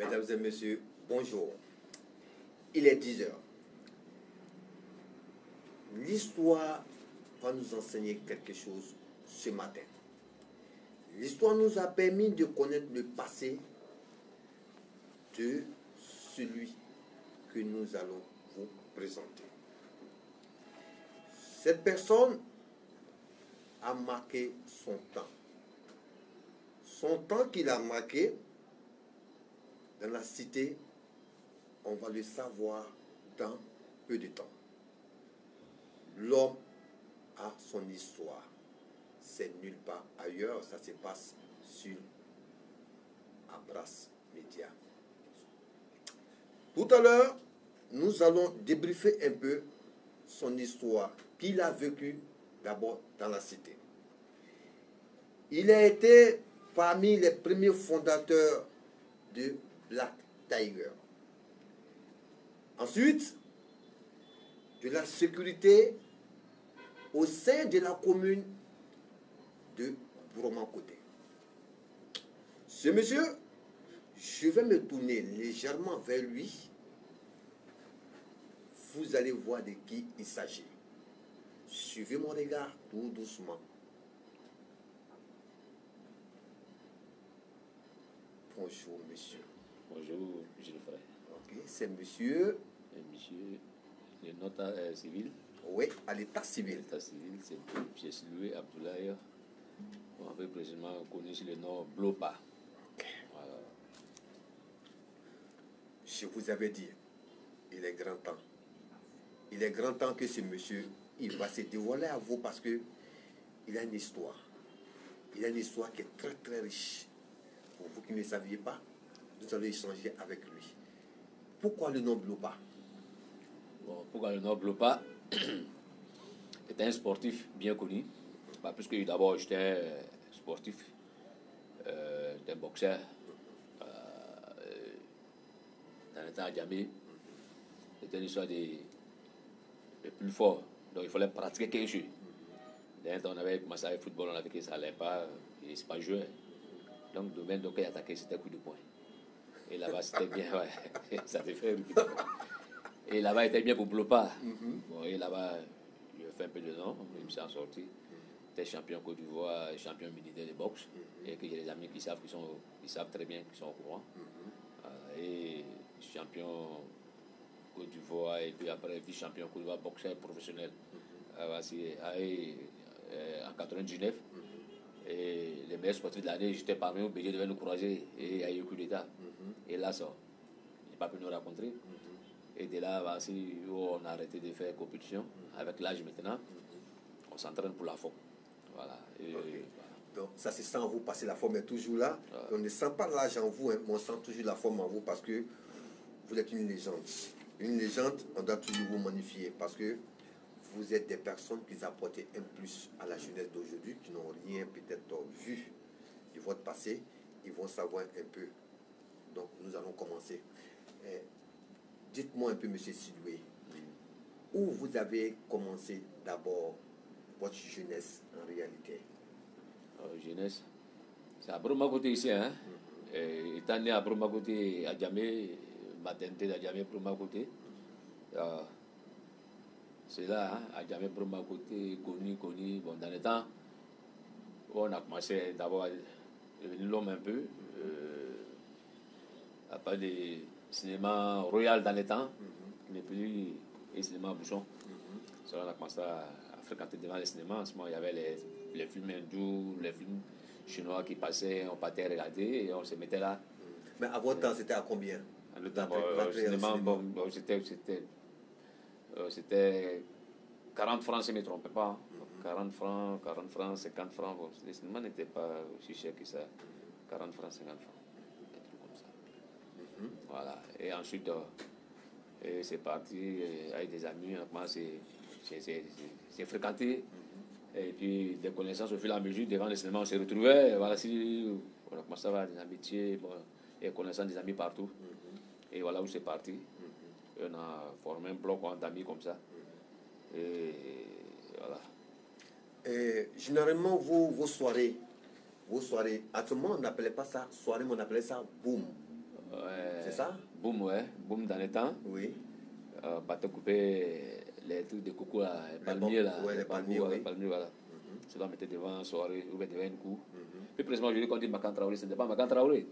Mesdames et messieurs, bonjour. Il est 10 heures. L'histoire va nous enseigner quelque chose ce matin. L'histoire nous a permis de connaître le passé de celui que nous allons vous présenter. Cette personne a marqué son temps. Son temps qu'il a marqué dans la cité, on va le savoir dans peu de temps. L'homme a son histoire. C'est nulle part ailleurs, ça se passe sur Abras Média. Tout à l'heure, nous allons débriefer un peu son histoire qu'il a vécue d'abord dans la cité. Il a été parmi les premiers fondateurs de Black Tiger. Ensuite, de la sécurité au sein de la commune de Bromakoté. Ce monsieur, je vais me tourner légèrement vers lui. Vous allez voir de qui il s'agit. Suivez mon regard tout doucement. Bonjour, monsieur. Bonjour, je le ferai. Ok, c'est monsieur. Monsieur, le notaire civil. Oui, à l'état civil. L'état civil, c'est pièce louée Abdoulaye. On avait précisément connu sur le nom Blopa. Ok. Voilà. Je vous avais dit, il est grand temps. Il est grand temps que ce monsieur, il va se dévoiler à vous parce que il a une histoire. Il a une histoire qui est très très riche. Pour vous qui ne le saviez pas, nous allons échanger avec lui. Pourquoi le nom Blopa? Bon, pourquoi le nom Blopa? C'était un sportif bien connu. Bah, puisque d'abord j'étais sportif, j'étais boxeur dans le temps à Djamé. C'était une histoire des plus forts. Donc il fallait pratiquer quelque chose. D'un temps on avait commencé avec le football, on avait vu que ça n'allait pas, et c'est pas joué. Donc le domaine qu'il attaquait c'était coup de poing. Et là-bas c'était bien, ouais. Ça te fait coup de poing. Et là-bas il était bien pour Blopa. Bon, et là-bas, il a fait un peu de nom, il me s'est sorti. J'étais champion Côte d'Ivoire, champion militaire de boxe. Et que j'ai des amis qui savent très bien, qui sont au courant. Et champion Côte d'Ivoire, et puis après vice-champion Côte d'Ivoire, boxeur professionnel. En 99. Et les meilleurs sportifs de l'année, j'étais parmi eux, BG devait nous croiser et il y a eu un coup d'État. Et là, ça, il n'a pas pu nous rencontrer. Et de là, on a arrêté de faire compétition. Avec l'âge maintenant, on s'entraîne pour la forme. Voilà. Et, okay. Voilà. Donc ça se sent en vous parce que la forme est toujours là. On ne sent pas l'âge en vous, hein, mais on sent toujours la forme en vous parce que vous êtes une légende. Une légende, on doit toujours vous magnifier parce que vous êtes des personnes qui apportent un plus à la jeunesse d'aujourd'hui, qui n'ont rien peut-être vu de votre passé. Ils vont savoir un peu. Donc nous allons commencer. Dites-moi un peu, monsieur Sidoué, où vous avez commencé d'abord votre jeunesse en réalité? Jeunesse, c'est à Bromakoté ici. Hein? Étant né à Bromakoté, à Djamé, maternité à Djamé, Bromakoté. C'est là, hein, à Djamé, Bromakoté, connu. Bon, dans le temps, on a commencé d'abord à devenir l'homme un peu. À part des cinéma royal dans les temps, qui n'est plus les cinémas bouchons. On a commencé à fréquenter devant les cinémas. En ce moment, il y avait les films hindous, les films chinois qui passaient, on partait regarder et on se mettait là. Mais à votre temps, c'était à combien? Le temps, le cinéma, c'était 40 francs, si je ne me trompe pas. 40 francs, 50 francs. Bon, les cinémas n'étaient pas aussi chers que ça. 40 francs, 50 francs. Voilà. Et ensuite, c'est parti avec des amis, on a commencé à fréquenter. Et puis des connaissances au fur et à mesure, devant le cinéma, on s'est retrouvés. Voilà, on a commencé à avoir des amitiés, bon, et connaissant des amis partout. Et voilà où c'est parti. Et on a formé un bloc d'amis comme ça. Et voilà. Et généralement, vos soirées, à ce moment, on n'appelait pas ça soirée, mais on appelait ça boom. C'est ça? Boum, ouais. Boum dans les temps. Oui. Bateau coupé, les trucs de coco, là, les palmiers, là. Ouais, les palmiers, oui. Les palmiers, voilà. C'est là, on mettait devant une soirée, ou bien devant une cour. Puis précisément, je dis qu'on dit Makan Traoré, ce n'était pas Makan Traoré.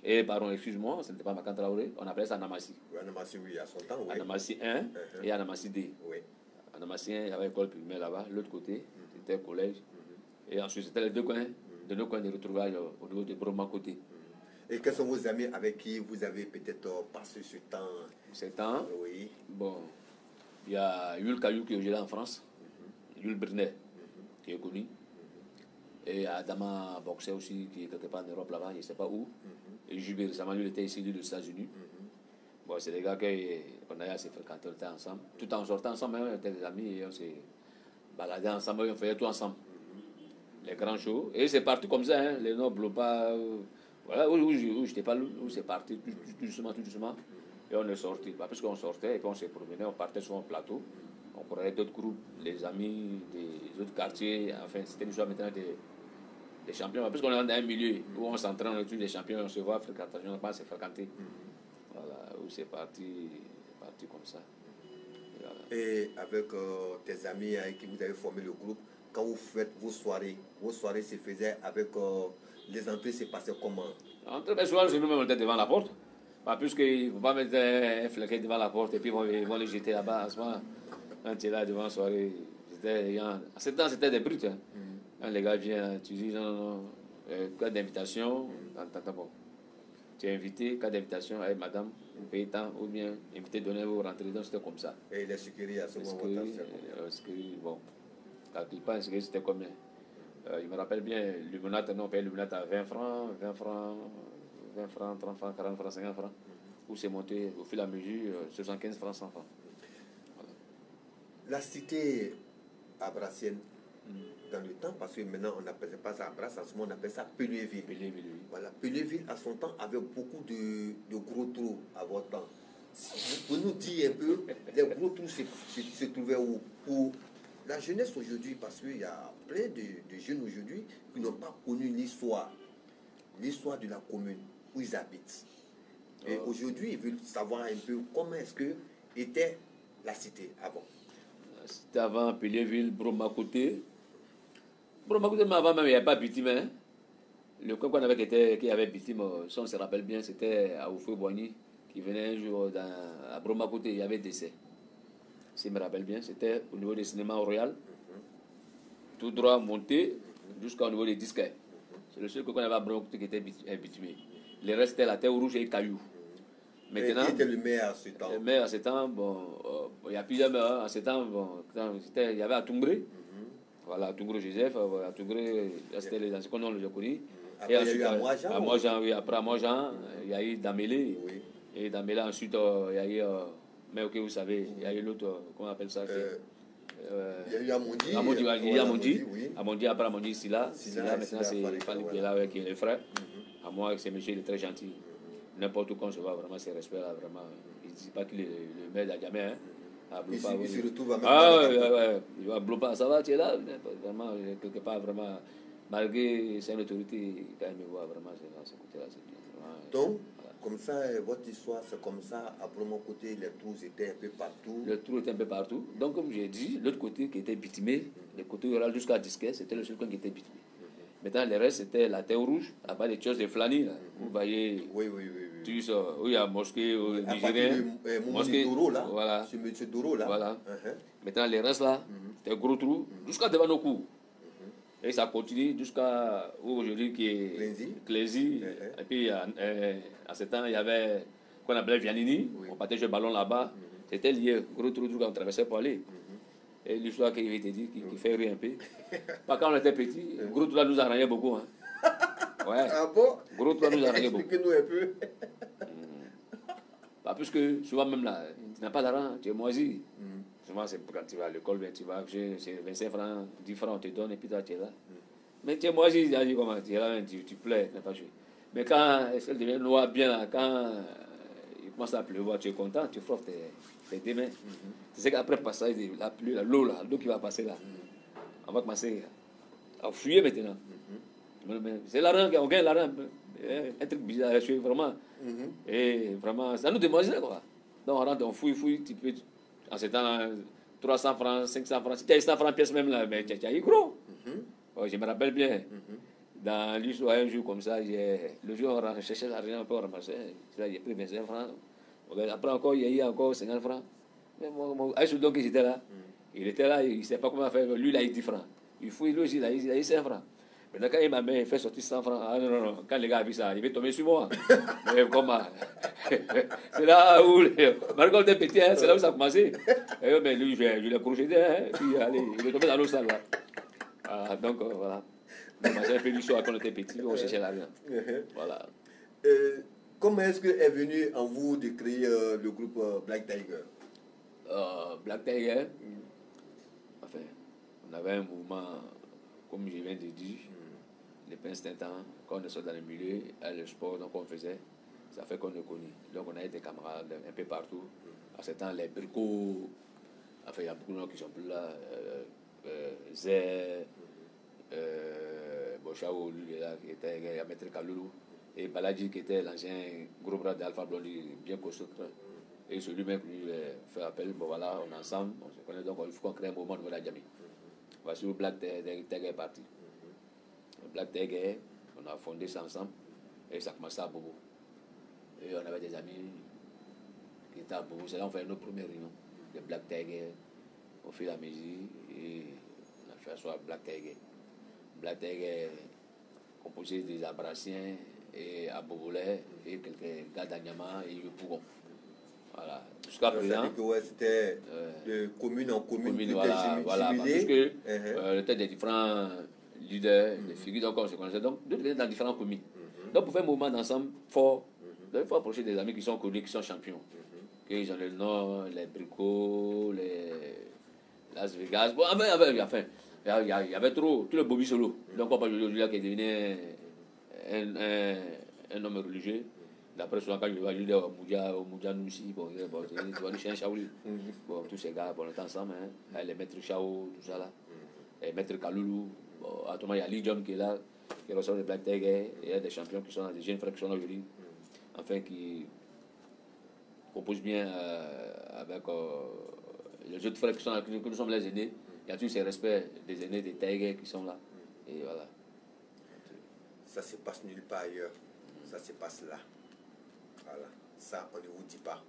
Et pardon, excuse-moi, ce n'était pas Makan Traoré, on appelait ça Anamassi. Oui, Anamassi, oui, à son temps, oui. Anamassi 1 et Anamassi 2. Oui. Anamassi 1, il y avait l'école primaire là-bas, l'autre côté, c'était le collège. Et ensuite, c'était les deux coins, de nos coins de retrouvage au niveau de Broma côté. Et quels sont vos amis avec qui vous avez peut-être passé ce temps? Ce temps, oui. Bon, il y a Yul Kayou qui est aujourd'hui en France, Yul Brinet, qui est connu. Et il y a Adama Boxer aussi, qui est quelque part en Europe là-bas, je ne sais pas où. Et Jubé, récemment, lui, il était ici, lui, aux États-Unis. Bon, c'est des gars qu'on a assez fréquenté, on était ensemble. Tout en sortant ensemble, on était des amis et on s'est baladé ensemble, on faisait tout ensemble. Les grands shows. Et c'est parti comme ça, hein, les nobles pas. Voilà, où j'étais pas, où c'est parti, tout doucement, tout doucement. Et on est sorti. Bah, parce qu'on sortait et puis on s'est promené, on partait sur un plateau. On croyait d'autres groupes, les amis des autres quartiers. Enfin, c'était une chose maintenant des champions. Parce qu'on est dans un milieu où on s'entraîne, on est tous des champions, on se voit, fréquentation, on pense se fréquenter. Voilà, où c'est parti comme ça. Et, voilà. Et avec tes amis avec qui vous avez formé le groupe, quand vous faites vos soirées se faisaient avec les entrées, se passaient comment? L'entrée, ben, souvent, c'est nous-mêmes, on était devant la porte. Pas plus qu'il ne faut pas mettre un fléquet devant la porte et puis ils vont les jeter là-bas. En ce moment, quand tu es là devant la soirée, à ce temps, c'était des brutes. Hein. Quand les gars viennent, tu dis non, cas d'invitation, bon. Tu es invité, cas d'invitation, hey, madame, vous payez tant, ou bien invité, donnez-vous, rentrez, donc c'était comme ça. Et les sécurités à ce moment-là, bon, calcule pas, c'était combien? Je me rappelle bien, l'illuminate, on payait l'illuminate à 20 francs, 30 francs, 40 francs, 50 francs. Où c'est monté au fil et à mesure, 75 francs, 100 francs. Voilà. La cité abrassienne, dans le temps, parce que maintenant on n'appelle pas ça Abrasse, en ce moment on appelle ça Pelluéville. Pelluéville, oui. Voilà, Pelluéville à son temps avait beaucoup de gros trous à votre temps. Vous pouvez nous dire un peu, les gros trous se trouvaient où? Pour la jeunesse aujourd'hui, parce qu'il y a plein de jeunes aujourd'hui qui n'ont pas connu l'histoire de la commune où ils habitent. Et aujourd'hui, ils veulent savoir un peu comment est-ce que était la cité avant. C'était avant Pelluéville, Broma côté. Broma côté, mais avant même, il n'y avait pas Bitime. Hein? Le coin qu'on avait qui avait Bitime, si on se rappelle bien, c'était à Oufoué-Boigny, qui venait un jour à Broma côté, il y avait décès. Si je me rappelle bien, c'était au niveau des cinémas Royal, tout droit monté jusqu'au niveau des disques. C'est le seul qu'on avait à Broma côté qui était bitumé. Le reste, c'était la terre rouge et les cailloux. Maintenant, qui était le maire à ce temps? Le maire à ce temps, bon, il y a plusieurs maires à ce temps. Bon, il y avait Atungré, voilà, Atungré Joseph, Atungré, c'était les anciens qu'on les connus. Après, il y a eu Amoijan, oui, après Amoijan, il y a eu Damélé. Oui. Et Damélé, ensuite, il y a eu, mais ok, vous savez, il y a eu l'autre, comment on appelle ça? Il y a eu Amondi. Amondi, après Amondi, Silla, maintenant c'est Fali Biela qui est le frère. À moi, c'est monsieur, il est très gentil. N'importe où qu'on se voit, vraiment, c'est respect là, vraiment. Il ne dit pas qu'il est le maire d'Adjamé, hein. Il se retrouve à même. Il va Blopa, ça va, tu es là? Vraiment, quelque part, vraiment, malgré son autorité, quand même, il voit vraiment ce côté-là. Donc, comme ça, votre histoire, c'est comme ça, à mon côté, les trous étaient un peu partout. Les trous étaient un peu partout. Donc, comme j'ai dit, l'autre côté qui était bitumé, le côté rural jusqu'à Disquet, c'était le seul coin qui était bitumé. Maintenant, le reste, c'était la terre rouge, à part des choses de Flani, là. Vous voyez, oui. Où il y a mosquée, Nigérien. Mosquée Doro, là. Voilà. Chez M. Doro, là. Voilà. Maintenant, le reste, là, c'était un gros trou, jusqu'à devant nos coups. Et ça continue jusqu'à aujourd'hui qui est Clézy. Et puis, à ce temps, il y avait, qu'on appelait Vianini. On partait jouer le ballon là-bas. C'était lié, gros trou, qu'on traversait pour aller. Et l'histoire qui avait été dit, qui fait rire un peu. Pas quand on était petit, gros trou là nous arrangeait beaucoup. Hein. Ouais. Ah bon? Gros trou là nous arrangeait beaucoup. Expliquez-nous un peu. Pas plus que souvent même là, tu n'as pas d'argent, tu es moisi. Souvent c'est quand tu vas à l'école, tu vas, c'est 25 francs, 10 francs on te donne et puis toi tu es là. Mais tu es moisi, comment tu es là, tu plais, tu n'as pas joué. Mais quand elle devient noire bien là, quand il commence à pleuvoir, tu es content, tu frottes tes deux mains. Tu sais qu'après le passage de la pluie, l'eau qui va passer là, on va commencer à fuir maintenant. C'est l'argent, on gagne l'argent. Un truc bizarre, je suis vraiment. Et vraiment, ça nous démangeait, quoi. Donc, on rentre, on fouille, tu peux. En ce temps, 300 francs, 500 francs. Si tu as 100 francs pièce même là, mais tu as eu gros. Je me rappelle bien. Dans l'histoire, un jour comme ça, le jour où on cherchait l'argent, un peu ramassé. J'ai pris 25 francs. Après encore, il y a eu encore 50 francs. Mais mon donc j'étais là. Il était là, il ne sait pas comment faire. Lui, il a eu 10 francs. Il fouille, lui aussi, il a eu 5 francs. Maintenant, quand il m'a fait sortir 100 francs, ah non, quand les gars ont vu ça, il va tomber sur moi. Mais comment? C'est là où, malgré qu'on était petit, c'est là où ça a commencé. Et mais lui, je l'ai crocheté, puis allez, il est tombé dans l'eau sale là. Donc, voilà. Donc, j'ai fait l'histoire quand on était petit, on cherchait l'argent. Voilà. Comment est-ce que est venu en vous de créer le groupe Black Tiger? Black Tiger, enfin, on avait un mouvement, comme je viens de dire, depuis un certain temps, quand on est sorti dans le milieu, le sport donc on faisait, ça fait qu'on est connu. Donc on a été camarades un peu partout. À ce temps, les bricots, enfin, il y a beaucoup de gens qui sont plus là. Zé, Bochao, lui, là, qui était, il y a Maître Kaloulou, et Baladji, qui était l'ancien gros bras d'Alpha Blondie, bien costaud. Et celui-même qui lui fait appel, bon voilà, on est ensemble, on se connaît, donc il faut qu'on crée un moment au niveau de la Djamie. Voici où Black Tiger est parti. Black Tiger, on a fondé ça ensemble, et ça commençait à Bobo. Et on avait des amis qui étaient à Bobo, c'est là qu'on fait nos premières réunions de Black Tiger. On fait la musique et on a fait asseoir Black Tiger. Black Tiger composé des Abrassiens et à Bobolais et quelques gars d'Anyama et Yopougon. Voilà. Jusqu'à présent. C'était de commune en commune. Voilà, parce que le tête des différents leaders, des figures, donc on se connaissait. Donc, deux venaient dans différentes communes. Donc, pour faire un mouvement d'ensemble fort, il faut approcher des amis qui sont connus, qui sont champions. Ils ont le nom, les Bricots, les Las Vegas. Bon, enfin, il y avait trop, tout le Bobby Solo. Donc, on parle de Julia qui est devenu un homme religieux. D'après souvent, quand je vois Julia au Moudia Noussi, bon, tu vois, le chien Chaouli. Bon, tous ces gars, bon, on est ensemble, hein. Les maîtres Chao, tout ça là. Les maîtres Kaloulou. Bon, à tout moment, il y a Lee John qui est là, qui ressort de Black Tiger. Il y a des champions qui sont là, des jeunes frères qui sont là aujourd'hui. Enfin, qui composent bien avec les autres frères qui sont là, que nous sommes les aînés. Il y a tous ces respects des aînés, des Tiger qui sont là. Et voilà. Ça se passe nulle part ailleurs. Ça se passe là. Voilà. Ça, on ne vous dit pas.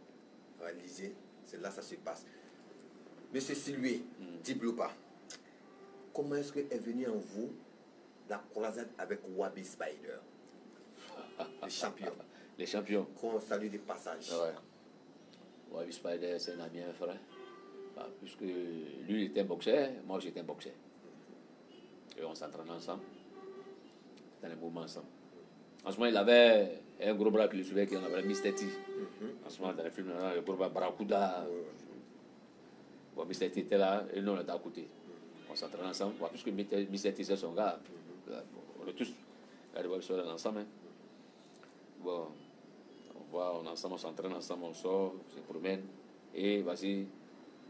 Réalisez, c'est là que ça se passe. Monsieur Sylvie, Dibloupa, comment est-ce que est venue en vous la croisade avec Wabi Spider? Les champions. Les champions. Qu'on salue des passages. Ouais. Wabi Spider, c'est un ami, un frère. Puisque lui, il était un boxeur, moi, j'étais un boxeur. Et on s'entraînait ensemble. Dans les mouvements ensemble. En ce moment, il avait un gros bras qui le suivait, qui on appelait Mr. T. En ce moment, dans les films, on a le gros bras Barracuda. Bon, Mr. T était là, et nous, on était à côté. On s'entraînait ensemble. Bon, puisque Mr. T, c'est son gars. On est tous ensemble. Hein. Bon, on est ensemble, on s'entraîne ensemble, on sort, on se promène. Et voici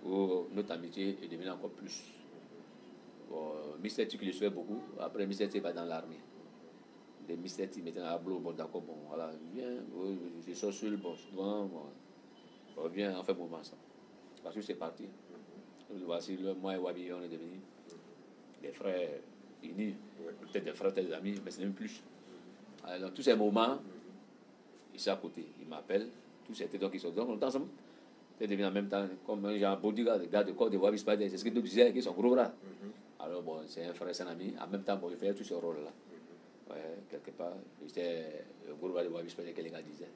où notre amitié est devenue encore plus. Bon, Mr. T qui le suivait beaucoup. Après, Mr. T va dans l'armée. Des Mr. T maintenant à Blo, bon d'accord, bon voilà, viens, je sors sur le bon, souvent, bon, viens, on fait un moment ensemble. Parce que c'est parti. Voici, moi et Wabi, on est devenus des frères unis, peut-être des frères, peut-être des amis, mais c'est même plus. Alors, tous ces moments, ils sont à côté, ils m'appellent, tous ces donc ils sont donc, on est ensemble. Ils deviennent en même temps, comme un genre bodyguard, des gars de corps de Wabi Spider, c'est ce que nous disaient, qu'ils sont gros bras. Alors, bon, c'est un frère, c'est un ami, en même temps, bon, il fait tous ce rôle-là. Ouais, quelque part, c'était le groupe de Wabi Spider que les gars disaient.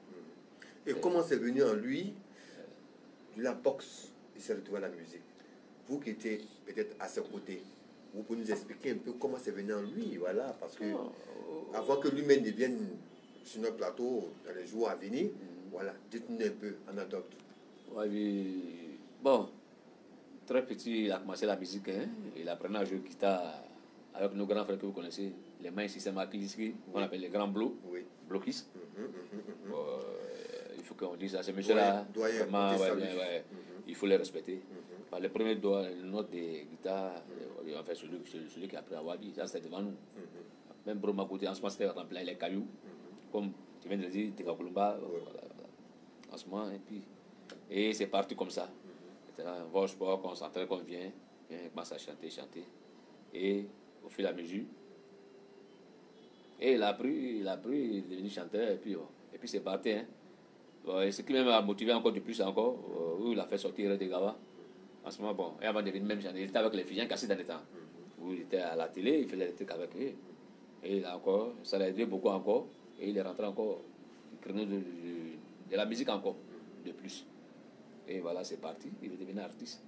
Et comment c'est venu en lui de la boxe et s'est retrouvé à la musique? Vous qui étiez peut-être à ses côtés, vous pouvez nous expliquer un peu comment c'est venu en lui, voilà, parce que avant que lui-même devienne sur notre plateau dans les jours à venir, voilà, dites-nous un peu, anecdote. Ouais, bon, très petit, il a commencé la musique, hein, il apprenait à jouer guitare avec nos grands frères que vous connaissez, les mains système Akiliski, qu'on appelle les grands bloquistes. Il faut qu'on dise ça, ces messieurs-là, vraiment, il faut les respecter. Les premiers notes de guitare, enfin celui qui a appris à Wabi, ça c'était devant nous. Même pour ma côté, en ce moment c'était rempli les cailloux. comme tu viens de le dire, Tenga Kolumba, en ce moment, et c'est parti comme ça. Maintenant, on va au sport, concentré, qu'on vient, on commence à chanter. Et au fur et à mesure, et il a appris, il est devenu chanteur, et puis c'est parti. Hein. Bon, et ce qui m'a motivé encore de plus, où il a fait sortir des Gawa. En ce moment, bon, et avant de devenir même chanteur, il était avec les filles cassés dans le temps. Où il était à la télé, il faisait des trucs avec eux. Et il a encore, ça l'a aidé beaucoup encore. Et il est rentré encore du créneau de la musique encore, de plus. Et voilà, c'est parti, il est devenu artiste.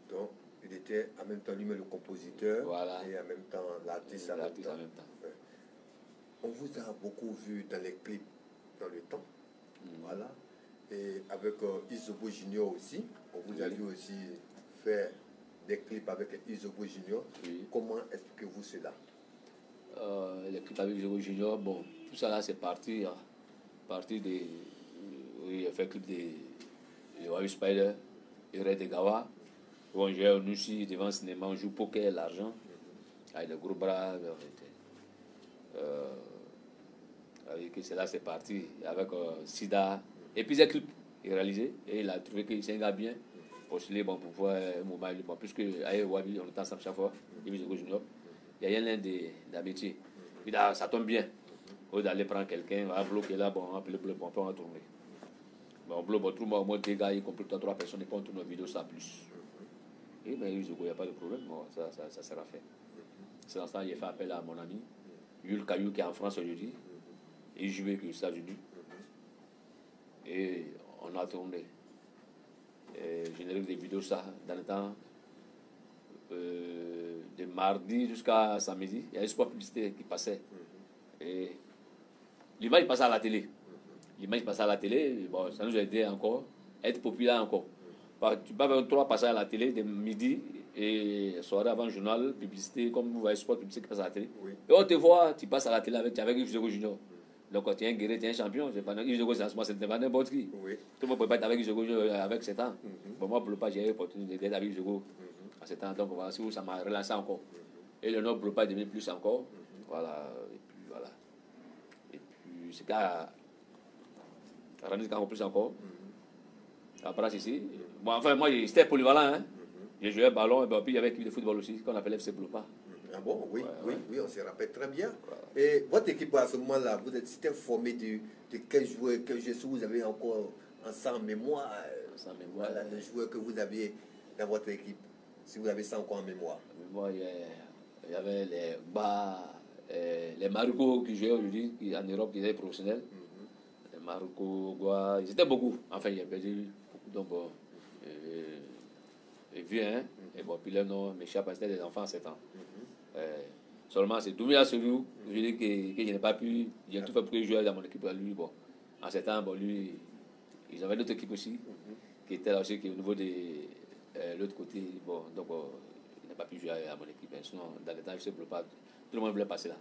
Donc, il était en même temps lui-même le compositeur, voilà. Et en même temps l'artiste en même temps. Ouais. On vous a beaucoup vu dans les clips dans le temps. Voilà. Et avec Izobo Junior aussi. On vous a vu aussi faire des clips avec Izobo Junior. Oui. Comment expliquez-vous cela? Les clips avec Izobo Junior, bon, tout ça là c'est parti des. Oui, il a fait clip de Wave Spider, et Red de Gawa. Où on jouait aussi devant le cinéma, on joue poker, l'argent, avec les gros bras. Avec cela c'est parti, avec Sida. Et puis, il a clip réalisé, et il a trouvé que c'est un gars bien, postulé bon, pour voir un moment, bon, puisque avec Wabi, on est ensemble chaque fois, il y a l'un des métiers. Il dit, ça tombe bien. Au lieu d'aller prendre quelqu'un, on va bloquer là, bon, on va appeler le bon, on va tourner. Bon, on bloque, tout le monde, deux gars, y compris 3 personnes, et puis on tourne une vidéo, ça plus. Et bien, il n'y a pas de problème, bon, ça sera fait. C'est dans ce temps, il a fait appel à mon ami, Yul Kayou, qui est en France aujourd'hui. Il jouait aux États-Unis. Et on a tourné. Générique des vidéos, ça, dans le temps, de mardi jusqu'à samedi, il y a une sport publicité qui passait. Et l'image passait à la télé. Bon, ça nous a aidé encore, à être populaire encore. Tu peux avoir 3 passages à la télé de midi et soirée avant le journal, publicité, comme vous voyez, sport publicité qui passe à la télé. Oui. Et on te voit, tu passes à la télé avec Yves Junior. Donc, quand tu es un guerrier, tu es un champion. Yves Junior, c'est pas n'importe qui. Oui. Tout le monde ne peut pas être avec Yves Junior avec 7 ans. Bon, moi, pour le pas, j'ai eu l'opportunité d'être avec Yves Junior à 7 ans. Donc, voilà, ça m'a relancé encore. Et le nom pour le pas est devenu plus encore. Voilà. Et puis, voilà. Et puis, c'est qu'à rendu encore plus encore. Après, ici. Bon, enfin, moi, j'étais polyvalent. Hein. J'ai joué ballon, et puis il y avait l'équipe de football aussi, qu'on appelait FC Blopa. Ah bon, oui, oui, on se rappelle très bien. Voilà. Et votre équipe, à ce moment-là, c'était formé de quels joueurs vous avez encore en mémoire, voilà, les joueurs que vous aviez dans votre équipe, si vous avez ça encore en mémoire. Moi, il y avait les Maruco qui jouaient aujourd'hui, en Europe, qui étaient professionnels. Les Maruco, ils étaient beaucoup. Enfin, il y avait beaucoup. Donc, et vieux, hein. Et bon, puis là, non, mes chats, c'était des enfants à 7 ans. Seulement, c'est Doumia Selou, je dis que je n'ai pas pu, j'ai tout fait pour qu'il joue dans mon équipe. Lui, bon, en 7 ans, bon, lui, ils avaient d'autres équipes aussi, qui était là aussi, qui est au niveau de l'autre côté. Bon, donc, il n'a pas pu jouer à mon équipe. Sinon, dans le temps, je sais pas, tout le monde voulait passer là.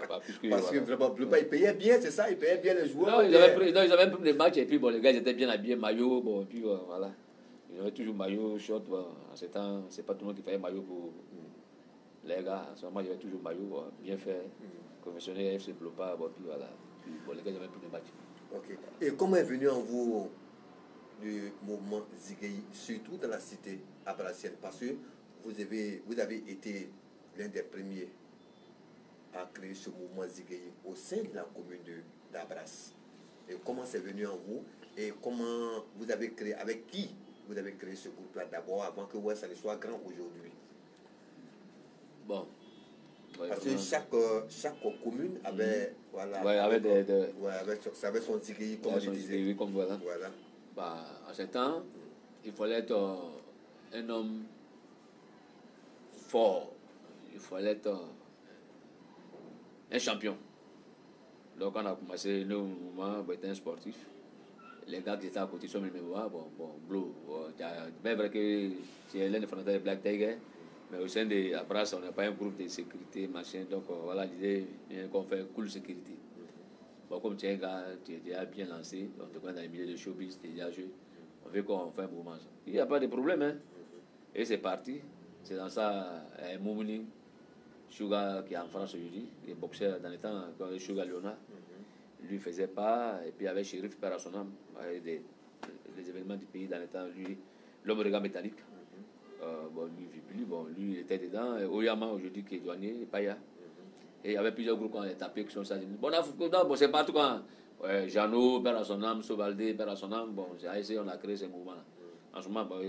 Parce que vraiment, il payait bien, c'est ça, il payait bien les joueurs. Non, ils avaient pris des matchs, et puis bon, les gars, ils étaient bien habillés, maillot, bon, et puis voilà. Ils avaient toujours maillot, short, bon, en 7 ans, c'est pas tout le monde qui faisait maillot pour les gars. À ce moment, j'avais toujours maillot, bien fait, conventionné, FC Blopa, bon, puis voilà. Puis bon, les gars, ils avaient pris des matchs. Ok. Et comment est venu en vous le mouvement Zigueï, surtout dans la cité abrassienne? Parce que vous avez été l'un des premiers à créer ce mouvement Zigueï au sein de la commune d'Abras. Et comment c'est venu en vous? Et comment vous avez créé, avec qui vous avez créé ce groupe-là d'abord, avant que ça ne soit grand aujourd'hui? Bon. Parce que chaque commune avait, voilà, avait son Zigueï, comme je disais. Comme voilà. Bah, à ce temps, il fallait être un homme fort. Il fallait être un champion. Donc, on a commencé le mouvement pour être un sportif. Les gars qui étaient à côté sont mes mémoires. Bon, Blue. C'est vrai que c'est l'un des fondateurs de Black Tiger. Mais au sein de Abras, on n'a pas un groupe de sécurité, machin. Donc, voilà, l'idée qu'on fait cool sécurité. Bon, comme tu es un gars, tu es déjà bien lancé, on te connaît dans les milieux de showbiz, tu es déjà joué. On veut qu'on fait un mouvement. Il n'y a pas de problème, hein. Et c'est parti. C'est dans ça, Moumouni, Sugar qui est en France aujourd'hui, il est boxeur dans les temps, quand Sugar Léonard. Lui faisait pas, et puis avec Chérif Père à son âme, avec des événements du pays dans les temps, lui, l'homme regard métallique. Bon, lui, il était dedans. Oyama, aujourd'hui, qui est douanier, Paya. Et il y avait plusieurs groupes qu'on a tapé qui sont ça. Bon, c'est partout quand. Ouais, Jeannot, Père à son âme, Sobalde, Père à son âme. Bon, c'est ASC, on a créé ce mouvement-là. En ce moment, bon,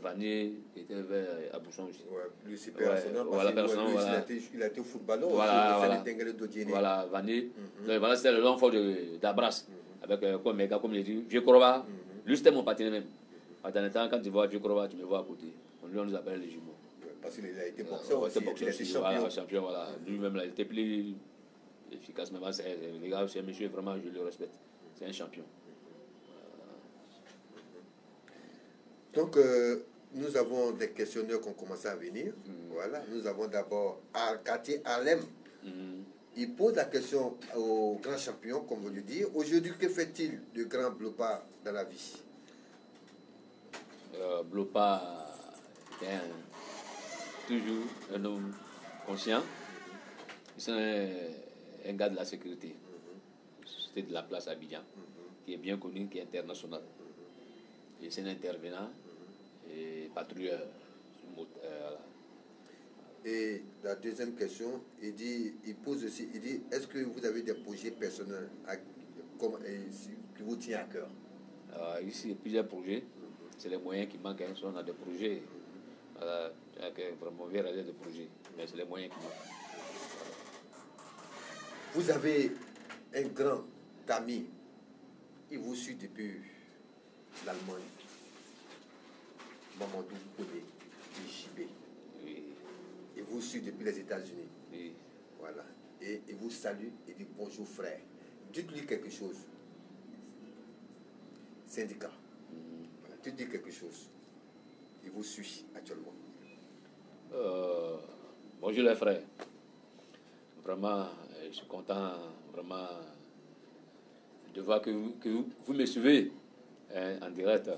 Vanier, qui était vers Abousson aussi. Ouais, lui, c'est Père à son âme. Voilà, Père à son âme. Il a été footballeur voilà, aussi. Voilà, Vanier. Donc, voilà, c'était le long fort d'Abras. Avec comme Mega, comme je dis, Vieux Koroba. Lui, c'était mon partenaire même. Dans le temps, quand tu vois Vieux Koroba, tu me vois à côté. Lui, on nous appelle les jumeaux. Parce qu'il a été boxeur aussi. Il a été champion. Voilà, champion, voilà. Lui-même, il était plus efficace. Mais les gars, c'est un monsieur, vraiment, je le respecte. C'est un champion. Donc, nous avons des questionnaires qui ont commencé à venir. Voilà. Nous avons d'abord Al-Kati Alem. Il pose la question au grand champion, comme vous le dites. Aujourd'hui, que fait-il de grand Blopa dans la vie? Blopa est toujours un homme conscient. C'est un gars de la sécurité. C'était de la place à Abidjan, qui est bien connu, qui est international. Et c'est un intervenant et patrouilleur. Et la deuxième question, il pose aussi, il dit, est-ce que vous avez des projets personnels qui vous tiennent à cœur? Ici, il y a plusieurs projets. C'est les moyens qui manquent. On a des projets. Voilà, vraiment, on vient réaliser des projets. Mais c'est les moyens qui manquent. Vous avez un grand ami. Il vous suit depuis l'Allemagne. Mamadou Koné, JB. Oui. Il vous suit depuis les États-Unis. Oui. Voilà. Et il vous salue et dit bonjour frère. Dites-lui quelque chose. Syndicat. Voilà. Dites-lui quelque chose. Il vous suit actuellement. Bonjour les frères. Vraiment, je suis content vraiment de voir que vous me suivez en direct.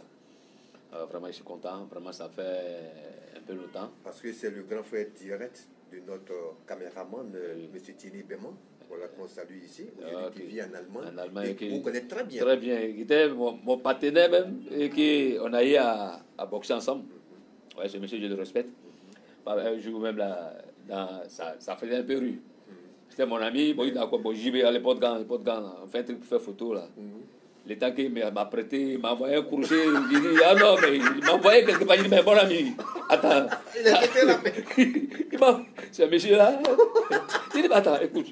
Vraiment, je suis content. Vraiment, ça fait un peu longtemps. Parce que c'est le grand frère direct de notre caméraman, M. Thierry Béman. Voilà qu'on salue ici. Qui vit en Allemagne. En Allemagne, et vous connaissez très bien. Très bien. Il était mon partenaire même. Et on a eu à boxer ensemble. Ouais, ce monsieur, je le respecte. Un jour même, là, ça faisait un peu rue. C'était mon ami. Bon, il a quoi? Bon, j'y vais à l'époque, on fait un truc pour faire photo là. Le temps qu'il m'a prêté, il m'a envoyé un crochet. Il dit, ah non, mais il m'a envoyé quelque part. Il dit, mais bon ami, attends. Il a été là. C'est un monsieur là. Il dit, attends, écoute.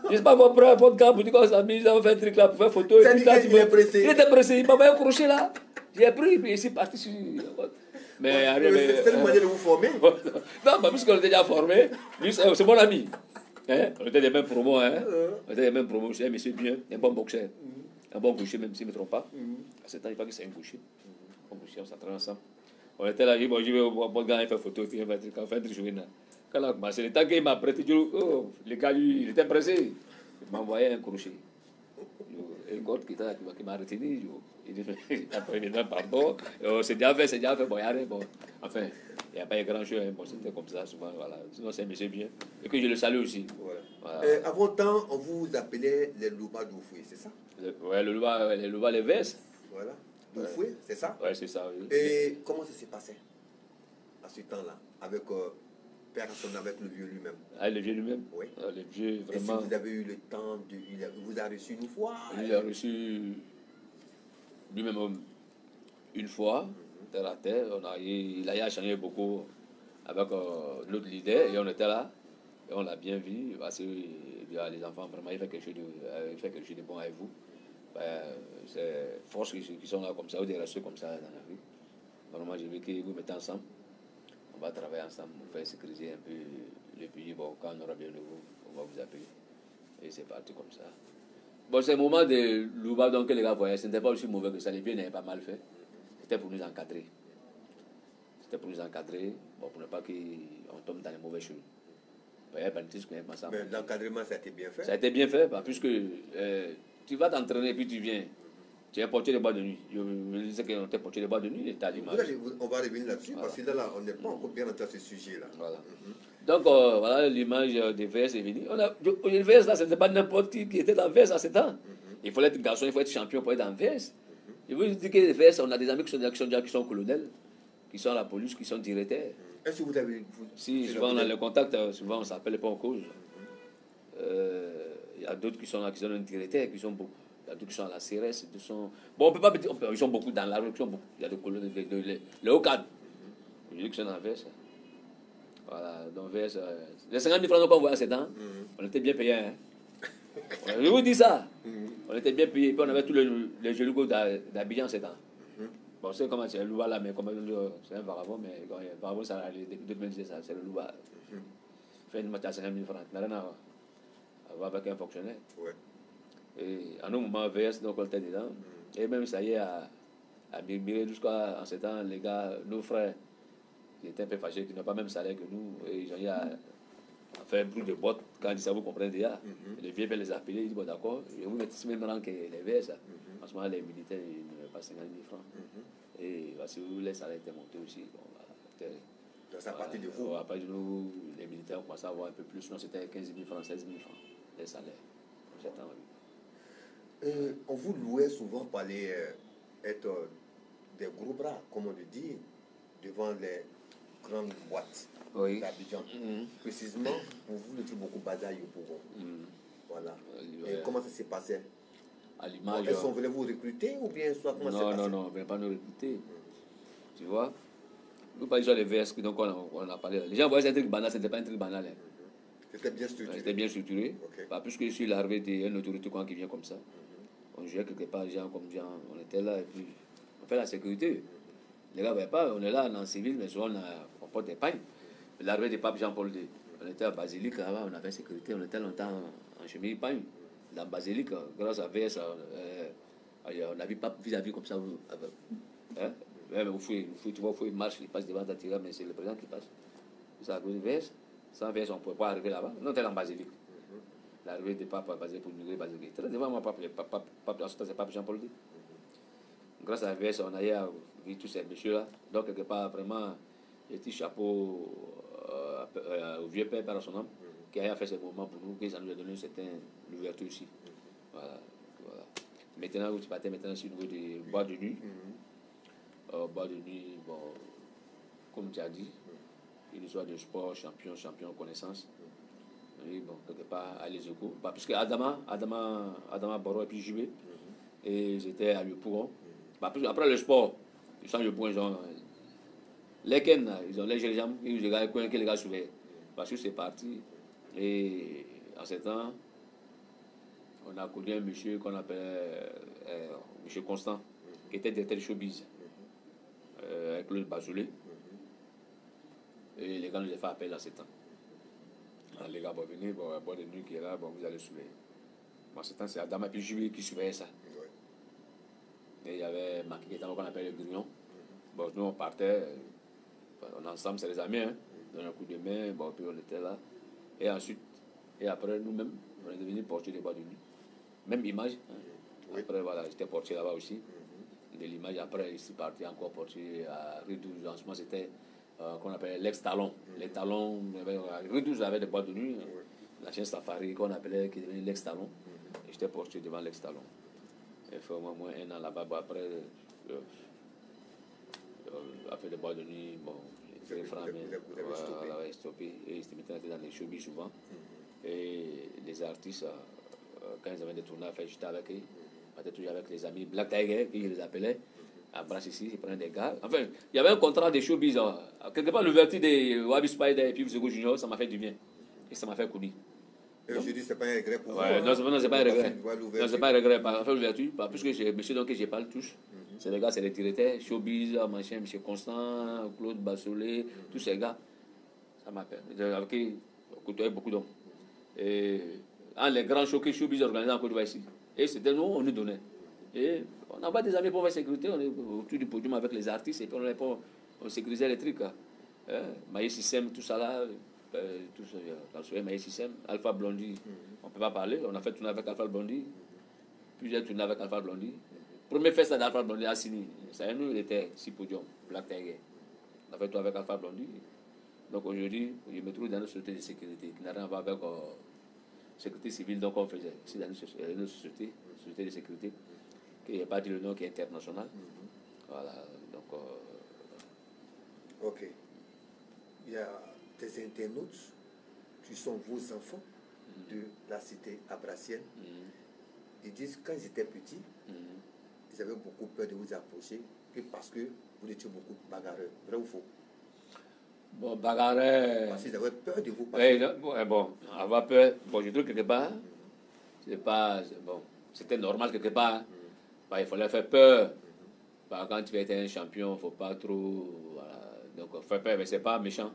Je ne sais pas quoi prendre un podcast pour dire qu'on s'amuse, on fait un truc là pour faire photo. Il était pressé. Il était pressé, il m'a envoyé un crochet là. J'ai pris, puis il s'est parti sur. Mais c'est le moyen de vous former. Non, puisqu'on était déjà formé, lui, c'est mon ami. Hein? On était des mêmes promos. Hein? On était des mêmes promos. C'est un monsieur bien, un bon boxeur. Un bon gaucher, même s'il ne me trompe pas. À ce temps, il paraît que c'est un gaucher. Un gaucher, on s'entraîne ensemble. On était là, je vais au podcast, il fait photo, il fait un truc, quand on a commencé, le temps qu'il m'a prêté, le gars, lui, il était pressé. Il m'a envoyé un crochet. Et le gars qui m'a retenu, il dit, après, pardon, c'est déjà fait, bon, il bon. Enfin, il n'y a pas grand chose, bon, c'était comme ça, souvent, voilà. Sinon, c'est un monsieur bien. Et que je le salue aussi. Voilà. Avant temps, on vous appelait les Louba d'Oufoué, c'est ça? Ouais, les Louba, les Vestes. Voilà. D'Oufoué, c'est ça? Ouais, c'est ça, oui. Et comment ça s'est passé à ce temps-là, avec personne, avec le vieux lui-même? Ah, le vieux lui-même? Oui. Le vieux, vraiment. Et si vous avez eu le temps, il vous a reçu une fois? Il a reçu lui-même une fois, terre à terre. Il a échangé beaucoup avec notre leader et on était là. Et on l'a bien vu parce que les enfants, vraiment, il fait quelque chose de bon avec vous. C'est force qui sont là comme ça, ou des restés comme ça dans la vie. Vraiment, j'ai vu que vous mettez ensemble. On va travailler ensemble pour faire sécuriser un peu le pays. Bon, quand on aura bien de vous, on va vous appeler. Et c'est parti comme ça. Bon, c'est le moment de Louba donc que les gars voyaient. Ce n'était pas aussi mauvais que ça. Les vieux n'avaient pas mal fait. C'était pour nous encadrer. Bon, pour ne pas qu'on tombe dans les mauvais choses. Mais l'encadrement, ça a été bien fait. Ça a été bien fait, puisque tu vas t'entraîner puis tu viens. Tu es portier de boîte de nuit. Je disais qu'on était portier de boîte de nuit, et tu as l'image. On va revenir là-dessus, parce que là, on n'est pas encore bien entré à ce sujet-là. Voilà. Donc, voilà, l'image des VS est venue. Le VS, là, ce n'était pas n'importe qui était dans VS à ce temps. Il fallait être garçon, il faut être champion pour être dans VS. Je veux dire que les VS, on a des amis qui sont colonels, qui sont à la police, qui sont directeurs. Est-ce que vous avez... Si, souvent, on a le contact, souvent, on ne s'appelle pas en cause. Il y a d'autres qui sont là, qui sont un directeur, qui sont beaucoup. Il y a d'autres qui sont à la CRS. Bon, on peut pas dire, ils sont beaucoup dans la rue, il y a des colonels, les hauts cadres. Je dis que c'est dans VS. Voilà, donc VS, les 50 000 francs qu'on voit à 7 ans, on était bien payés. Hein. Je vous dis ça. On était bien payés. Puis on avait tous les jolis gars d'Abidjan 7 ans. Bon, c'est comment c'est le Louba là, mais c'est un vagabond, mais vagabond, ça, depuis 2010, c'est le Louba. Fait une match à 50 000 francs. Il n'a rien à voir avec un fonctionnaire. Ouais. Et à un moment, VS, donc on était dedans. Et même ça y est, à Birmire, jusqu'à 7 ans, les gars, nos frères, qui étaient un peu fâchés, qui n'ont pas même salaire que nous, et ils ont eu à faire un bruit de botte quand ils disent ça, vous comprenez déjà. Les vieux peuvent les appeler, ils disent bon d'accord, je vous mettez même rang que les VS. En ce moment, les militaires, ils n'avaient pas 50 000 francs. Et parce que les salaires étaient montés aussi. Bon, voilà, donc c'est à partir de vous. À partir de nous, les militaires ont commencé à avoir un peu plus, sinon c'était 15 000 francs, 16 000 francs, les salaires. On vous louait souvent pour aller être des gros bras, comme on le dit, devant les grandes boîtes d'Abidjan. Précisément, pour vous, le truc beaucoup badaille pour vous. Voilà. Et comment ça s'est passé? À l'image. Est-ce qu'on voulait vous recruter ou bien soit comment ça s'est passé? Non, on ne voulait pas nous recruter. Tu vois? Nous, par exemple, les VS, donc on a parlé. Les gens voyaient un truc banal, ce n'était pas un truc banal. Hein. C'était bien structuré. C'était bien structuré. Okay. Pas plus que sur l'arrivée d'une autorité qui vient comme ça. On jouait quelque part, gens comme gens, on était là et puis on fait la sécurité. Les gars ne voyaient pas, on est là en civil, mais souvent on porte des pagnes. L'arrivée du pape Jean-Paul II, on était à Basilique, là-bas, on avait sécurité, on était longtemps en chemin pagne. Dans Basilique, grâce à VS, on a vu pape vis-à-vis comme ça. Hein? Tu vois, il marche, il passe devant ta tirade, mais c'est le président qui passe. C'est à cause de VS. Sans VS, on ne pouvait pas arriver là-bas. On était en Basilique. L'arrivée des papes basée pour nous Basilique. Très devant moi, c'est pape Jean-Paul II. Grâce à VS, on a vu tous ces messieurs-là. Donc, quelque part, vraiment, j'ai petit chapeau au vieux père, par son nom, qui a fait ce moment pour nous, qui ça nous a donné une certaine ouverture aussi. Voilà. Maintenant, tu partais maintenant sur le niveau des bois de nuit. Bois de nuit, bon, comme tu as dit, une histoire de sport, champion, connaissance. Et bon, quelque part, à les échos. Bah, puisque Adama Boro et puis Jubé, et j'étais à Yopougon. Bah, après le sport, ils sont à Yopougon, ils ont les Ken, ils ont les gens, que les gars suivaient. Parce que c'est parti. Et en ce temps, on a connu un monsieur qu'on appelait monsieur Constant, qui était directeur de showbiz, avec Claude Bazoulé. Et les gars nous ont fait appel à ce temps. Les gars vont venir, bon, boire de nuit qui est là, bon, vous allez surveiller. En ce temps, c'est Adama et puis Jubilé qui surveillait ça. Et il y avait Marquis qui était là, qu'on appelle le grignon. Bon, nous, on partait, on ensemble, c'est les amis, hein. On a un coup de main, bon, puis on était là. Et ensuite, et après, nous-mêmes, on est devenus portiers des bois de nuit. Même image. Hein. Après, voilà, j'étais portier là-bas aussi. De l'image, après, ici, parti encore portier à Rue 12. En ce moment, c'était qu'on appelait l'ex-talon. Les talons, Rue 12 avait des boîtes de nuit. La chaîne Safari, qu'on appelait, qui devenait l'ex-talon. Et j'étais portier devant l'ex-talon. J'ai fait au moins un an là-bas. Bon, après, a fait des boîtes de nuit. Bon, j'ai stoppé. Et c'était maintenant dans les showbiz souvent. Et les artistes, quand ils avaient des tournages, j'étais avec eux. Peut-être toujours avec les amis Black Tiger, qui les appelaient. À Brasse ici, ils prenaient des gars. Enfin, il y avait un contrat de showbiz. Quelque part, l'ouverture de Wabi Spider et puis Vizego Junior, ça m'a fait du bien. Et ça m'a fait couler. Et je dis, c'est pas un regret pour vous. Non, c'est pas un regret. Non, c'est pas un regret. Par faire l'ouverture, puisque j'ai monsieur donc je parle tous. C'est les gars, c'est les directeurs, showbiz, machin, monsieur Constant, Claude Bassolé, tous ces gars. Ça m'a permis. Avec côtoyer beaucoup d'hommes. Et les grands shows que showbiz organisés en Côte d'Ivoire ici. Et c'était nous, on nous donnait. Et on envoie des amis pour faire sécurité, on est autour du podium avec les artistes et puis on sécurisait les trucs. Maïs System, tout ça là, tout ça, Maïs System, Alpha Blondie, on ne peut pas parler, on a fait tourner avec Alpha Blondie, puis j'ai tourné avec Alpha Blondie, Premier fest d'Alpha Blondy à Sini. Ça, nous, il était 6 podiums, Black Tiger. On a fait tout avec Alpha Blondy. Donc aujourd'hui, je me trouve dans une société de sécurité qui n'a rien à voir avec sécurité civile, donc on faisait. C'est dans une société de sécurité, qui n'est pas dit le nom, qui est international. Voilà, donc... Ok. Il y a des internautes qui sont vos enfants de la cité abrassienne. Ils disent que quand ils étaient petits, ils avaient beaucoup peur de vous approcher, que parce que vous étiez beaucoup bagarreurs. Vrai ou faux? Bon, bagarreurs... Parce qu'ils avaient peur de vous. Oui, bon, avoir peur... Bon, je trouve quelque part, c'est pas... Bon, c'était normal quelque part. Bah, il fallait faire peur. Bah, quand tu es un champion, il ne faut pas trop... Voilà. Donc, faire peur, mais ce n'est pas méchant.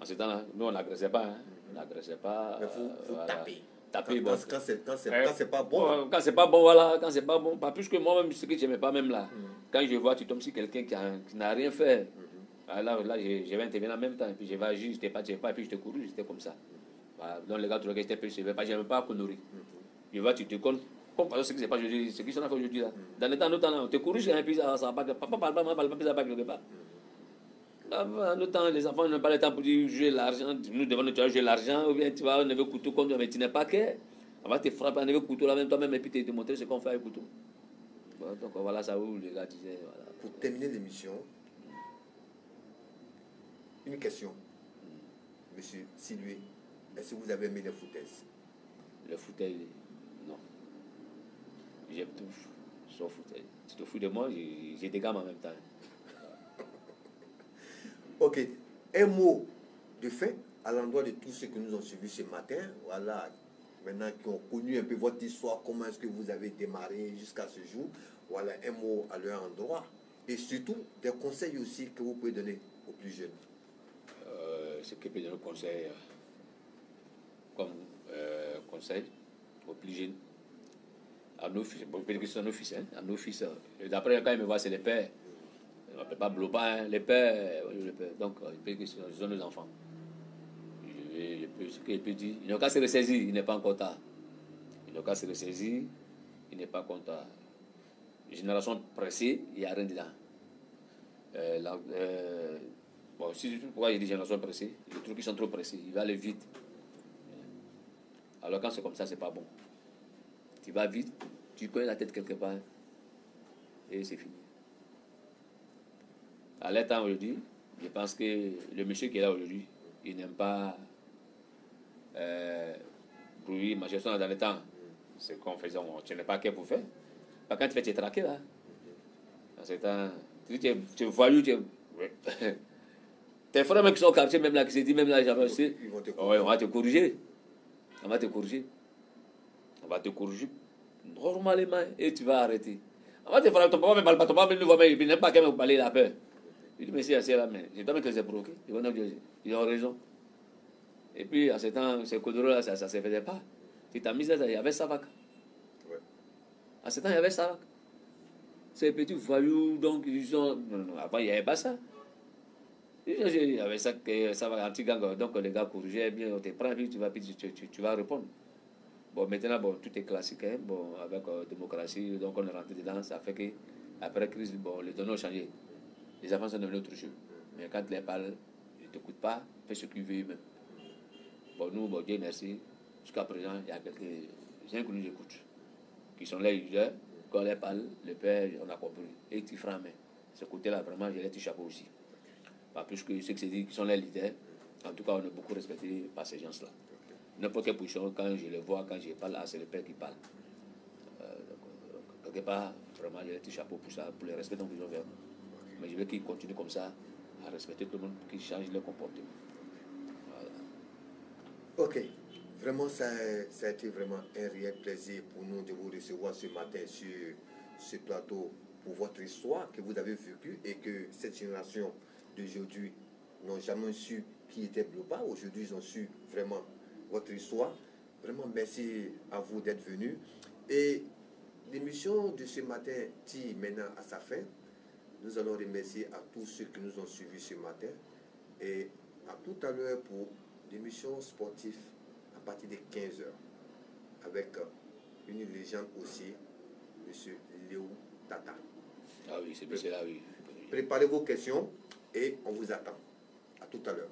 En ce temps-là, nous, on n'agressait pas. Hein. On n'agressait pas. Mais vous voilà. tapez. Taper, quand c'est pas bon. Quand c'est pas bon, voilà. Quand c'est pas bon. Pas plus que moi-même, ce que je n'aimais pas même là. Quand je vois, tu tombes sur quelqu'un qui n'a rien fait. Là, je vais intervenir en même temps. Et puis je vais agir, je ne pas, et puis je te cours, j'étais comme ça. Voilà. Donc les gars, tu regardes, je n'aimais pas connerie. Je vois, tu te connais. Comme par exemple, ce qui s'est passé aujourd'hui, ce qui s'en a fait aujourd'hui là. Dans les temps, nous, on te couru, et puis ça va pas. Papa parle pas, maman parle pas, ça va pas quelque part. Dans nos temps, les enfants n'ont pas le temps pour dire jouer l'argent. Nous devons nous jouer l'argent, ou bien tu vas enlever le couteau comme toi, mais tu n'es pas qu'un. On va te frapper, enlever le couteau là même toi-même, et puis te montrer ce qu'on fait avec le couteau. Bon, donc voilà ça où les gars disaient. Voilà. Pour terminer l'émission, une question. Monsieur Silué, est-ce que vous avez aimé les foutaises? Le fauteuil, non. J'aime tout, sauf fauteuil. Tu te fous de moi, j'ai des gammes en même temps. Ok. Un mot de fin à l'endroit de tous ceux qui nous ont suivis ce matin. Voilà. Maintenant, qui ont connu un peu votre histoire, comment est-ce que vous avez démarré jusqu'à ce jour. Voilà, un mot à leur endroit. Et surtout, des conseils aussi que vous pouvez donner aux plus jeunes. Ce que peut donner conseil, comme conseil aux plus jeunes, à nos fils, bon, peut-être que ce sont nos fils, hein, à nos fils. D'après, quand ils me voient, c'est les pères. On ne m'appelle pas Blopa, hein, les pères. Donc, peut-être que ce sont nos enfants. Ce qu'il peut dire, il n'a qu'à se ressaisir, il n'est pas encore tard. Il n'a qu'à se ressaisir, il n'est pas encore tard. Génération pressée, il n'y a rien dedans. Bon, pourquoi je dis génération pressée? Je trouve qu'ils sont trop pressés, il va aller vite. Alors quand c'est comme ça, c'est pas bon. Tu vas vite, tu connais la tête quelque part, et c'est fini. À l'état aujourd'hui, je pense que le monsieur qui est là aujourd'hui, il n'aime pas bruit, ma gestion dans le temps. C'est qu'on faisait, tu n'es pas qu'à pour faire. Quand tu fais, tu es traqué là. Dans ce temps, tu es voyou, tes frères qui sont au quartier, même là, qui se disent, même là, on va te corriger. On va te corriger. On va te corriger normalement et tu vas arrêter. On va te faire, ton papa ne parle pas, ton papa ne voit pas, il n'aime pas qu'elle me parle la peur. Il dit, mais c'est assez là, mais c'est toi qui les ai provoqués. Ils ont raison. Et puis, à ce temps, ces coderos là, ça ne se faisait pas. Tu t'as mis là, il y avait Savak. Ouais. À ce temps, il y avait Savak. Ces petits voyous, donc, ils ont. Non, avant, il n'y avait pas ça. Il y avait ça, un petit gang, donc les gars corrigeaient bien, on te prend, puis tu vas répondre. Bon, maintenant, bon, tout est classique, hein, bon, avec démocratie, donc on est rentré dedans, ça fait que, après la crise, bon, les données ont changé. Les enfants sont devenus autre chose. Mais quand ils parlent, ils ne t'écoutent pas, fais ce qu'ils veulent même. Bon, nous, bon, Dieu merci, jusqu'à présent, il y a quelques gens qui nous écoutent, qui sont là, ils disent, quand on les parle, le père, on a compris, et tu feras, mais ce côté-là, vraiment, j'ai les petits chapeaux aussi. Pas plus que ceux qui sont les leaders, en tout cas, on est beaucoup respecté par ces gens-là. N'importe quelle position, quand je les vois, quand je parle, c'est le père qui parle. Quelque part, vraiment, j'ai les petits chapeaux pour ça, pour les respecter dans plusieurs verbes. Mais je veux qu'ils continuent comme ça, à respecter tout le monde, qu'ils changent leur comportement. Voilà. Ok. Vraiment, ça a été vraiment un réel plaisir pour nous de vous recevoir ce matin sur ce plateau pour votre histoire que vous avez vécue et que cette génération d'aujourd'hui n'ont jamais su qui était Blopa. Aujourd'hui, ils ont su vraiment votre histoire. Vraiment, merci à vous d'être venus. Et l'émission de ce matin tire maintenant à sa fin. Nous allons remercier à tous ceux qui nous ont suivis ce matin. Et à tout à l'heure pour l'émission sportive à partir de 15h avec une légende aussi, M. Léo Tata. Ah oui, c'est là, oui. Préparez vos questions et on vous attend. À tout à l'heure.